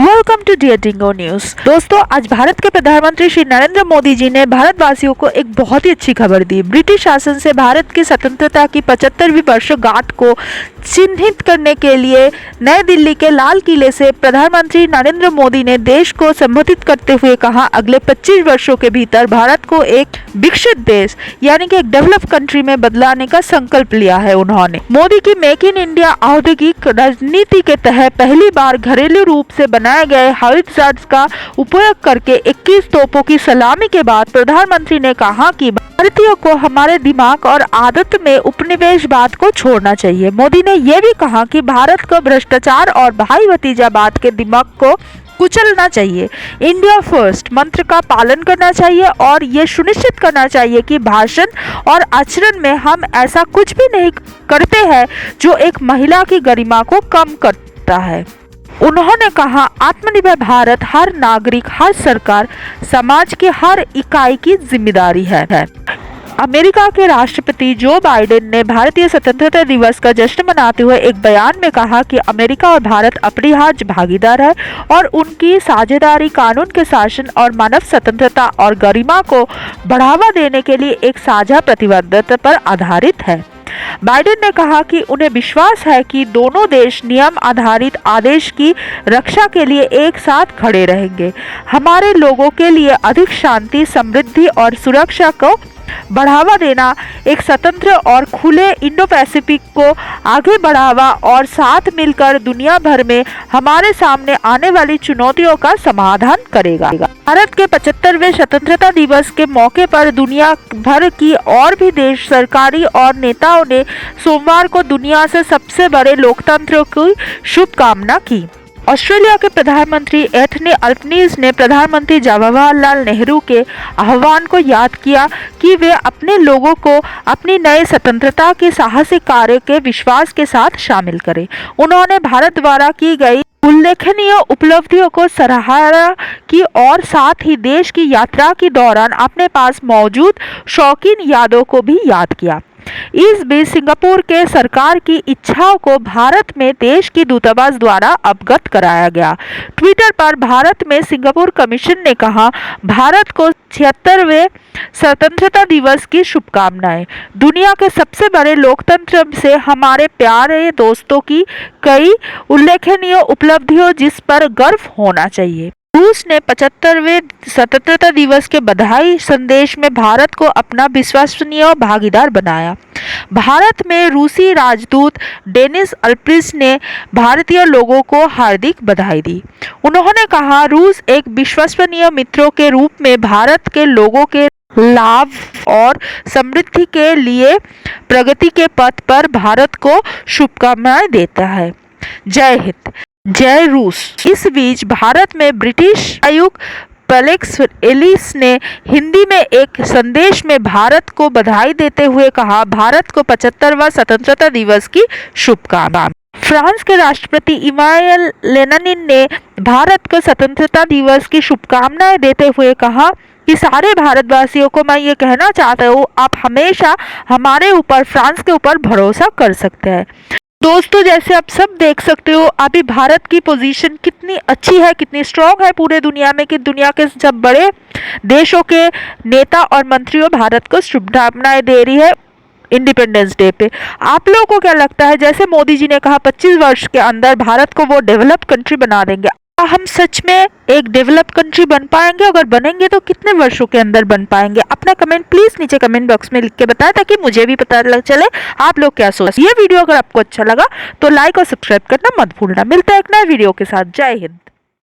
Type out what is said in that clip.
Welcome to dear dingo news. दोस्तों, आज भारत के प्रधानमंत्री श्री नरेंद्र मोदी जी ने भारतवासियों को एक बहुत ही अच्छी खबर दी। ब्रिटिश शासन से भारत की स्वतंत्रता की 75वीं वर्षगांठ को चिन्हित करने के लिए नई दिल्ली के लाल किले से प्रधानमंत्री नरेंद्र मोदी ने देश को संबोधित करते हुए कहा, अगले 25 वर्षों के भीतर भारत को एक विकसित देश यानी कि एक डेवलप कंट्री में बदलाने का संकल्प लिया है। उन्होंने मोदी की मेक इन इंडिया औद्योगिक रणनीति के तहत पहली बार घरेलू रूप से बनाए गए हाउइट्जर्स का उपयोग करके 21 तोपों की सलामी के बाद प्रधानमंत्री ने कहा कि भारतीयों को हमारे दिमाग और आदत में उपनिवेशवाद को छोड़ना चाहिए। मोदी ने यह भी कहा कि भारत को भ्रष्टाचार और भाई भतीजावाद के दिमाग को कुचलना चाहिए। इंडिया फर्स्ट मंत्र का पालन करना चाहिए और ये सुनिश्चित करना चाहिए कि भाषण और आचरण में हम ऐसा कुछ भी नहीं करते हैं जो एक महिला की गरिमा को कम करता है। उन्होंने कहा, आत्मनिर्भर भारत हर नागरिक, हर सरकार, समाज के हर इकाई की जिम्मेदारी है। अमेरिका के राष्ट्रपति जो बाइडेन ने भारतीय स्वतंत्रता दिवस का जश्न मनाते हुए एक बयान में कहा कि अमेरिका और भारत अपरिहार्य भागीदार है और उनकी साझेदारी कानून के शासन और मानव स्वतंत्रता और गरिमा को बढ़ावा देने के लिए एक साझा प्रतिबद्धता पर आधारित है। बाइडेन ने कहा कि उन्हें विश्वास है कि दोनों देश नियम आधारित आदेश की रक्षा के लिए एक साथ खड़े रहेंगे। हमारे लोगों के लिए अधिक शांति, समृद्धि और सुरक्षा को बढ़ावा देना, एक स्वतंत्र और खुले इंडो पैसिफिक को आगे बढ़ावा और साथ मिलकर दुनिया भर में हमारे सामने आने वाली चुनौतियों का समाधान करेगा। भारत के 75वें स्वतंत्रता दिवस के मौके पर दुनिया भर की और भी देश, सरकारी और नेताओं ने सोमवार को दुनिया से सबसे बड़े लोकतंत्र की शुभकामना की। ऑस्ट्रेलिया के प्रधानमंत्री एंथनी अल्बनीज़ ने प्रधानमंत्री जवाहरलाल नेहरू के आह्वान को याद किया कि वे अपने लोगों को अपनी नई स्वतंत्रता के साहसिक कार्य के विश्वास के साथ शामिल करें। उन्होंने भारत द्वारा की गई उल्लेखनीय उपलब्धियों को सराहा की और साथ ही देश की यात्रा के दौरान अपने पास मौजूद शौकीन यादों को भी याद किया। इस बीच सिंगापुर के सरकार की इच्छाओं को भारत में देश की दूतावास द्वारा अवगत कराया गया। ट्विटर पर भारत में सिंगापुर कमीशन ने कहा, भारत को 76वें स्वतंत्रता दिवस की शुभकामनाएं। दुनिया के सबसे बड़े लोकतंत्र से हमारे प्यारे दोस्तों की कई उल्लेखनीय उपलब्धियों जिस पर गर्व होना चाहिए। रूस ने 75वें स्वतंत्रता दिवस के बधाई संदेश में भारत को अपना विश्वसनीय भागीदार बनाया। भारत में रूसी राजदूत डेनिस अल्प्रिस ने भारतीय लोगों को हार्दिक बधाई दी। उन्होंने कहा, रूस एक विश्वसनीय मित्रों के रूप में भारत के लोगों के लाभ और समृद्धि के लिए प्रगति के पथ पर भारत को शुभकामनाएं देता है। जय हिंद, जय रूस। इस बीच भारत में ब्रिटिश आयुक्त फेलिक्स एलिस ने हिंदी में एक संदेश में भारत को बधाई देते हुए कहा, भारत को 75वां स्वतंत्रता दिवस की शुभकामनाएं। फ्रांस के राष्ट्रपति इमानुएल लेनिन ने भारत को स्वतंत्रता दिवस की शुभकामनाएं देते हुए कहा कि सारे भारतवासियों को मैं ये कहना चाहता हूँ, आप हमेशा हमारे ऊपर, फ्रांस के ऊपर भरोसा कर सकते हैं। दोस्तों, जैसे आप सब देख सकते हो अभी भारत की पोजीशन कितनी अच्छी है, कितनी स्ट्रांग है पूरे दुनिया में कि दुनिया के सब बड़े देशों के नेता और मंत्रियों भारत को शुभकामनाएं दे रही है इंडिपेंडेंस डे पे। आप लोगों को क्या लगता है, जैसे मोदी जी ने कहा 25 वर्ष के अंदर भारत को वो डेवलप कंट्री बना देंगे, हम सच में एक डेवलप कंट्री बन पाएंगे? अगर बनेंगे तो कितने वर्षों के अंदर बन पाएंगे? अपना कमेंट प्लीज नीचे कमेंट बॉक्स में लिख के बताएं ताकि मुझे भी पता चले आप लोग क्या सोचते हैं। ये वीडियो अगर आपको अच्छा लगा तो लाइक और सब्सक्राइब करना मत भूलना। मिलता है एक नए वीडियो के साथ। जय हिंद।